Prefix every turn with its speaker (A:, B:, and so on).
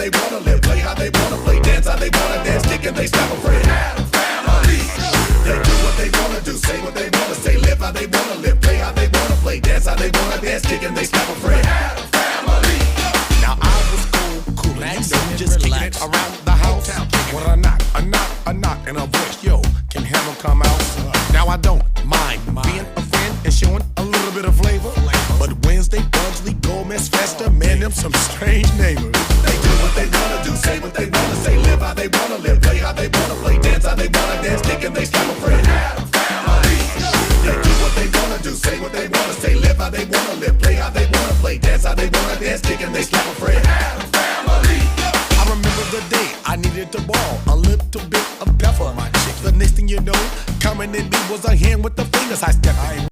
A: they wanna live, play how they wanna play, dance how they wanna dance, kick and they stop afraid. Family. They do what they wanna do, say what they wanna say, live how they wanna live, play how they wanna play, dance how they wanna dance, kick and they stop afraid. Family.
B: Now I was cool, just kicking it around the house. When a knock, and a voice, yo, can heaven come out? Now I don't mind being a friend and showing a little bit of flavor. But Wednesday, Budgley, Gomez, Festa, man, them some strange neighbors.
A: They do what they wanna do, say what they wanna say, live how they wanna live, play how they wanna play, dance how they wanna dance, kick and they stop afraid. Family. They do what they wanna do, say what they wanna say, live how they wanna live, play how they wanna play, dance how they wanna dance, kick and they stop afraid. Family.
B: I remember the day I needed to borrow a little bit of pepper. The next thing you know, coming in me was a hand with the fingers I stepped in.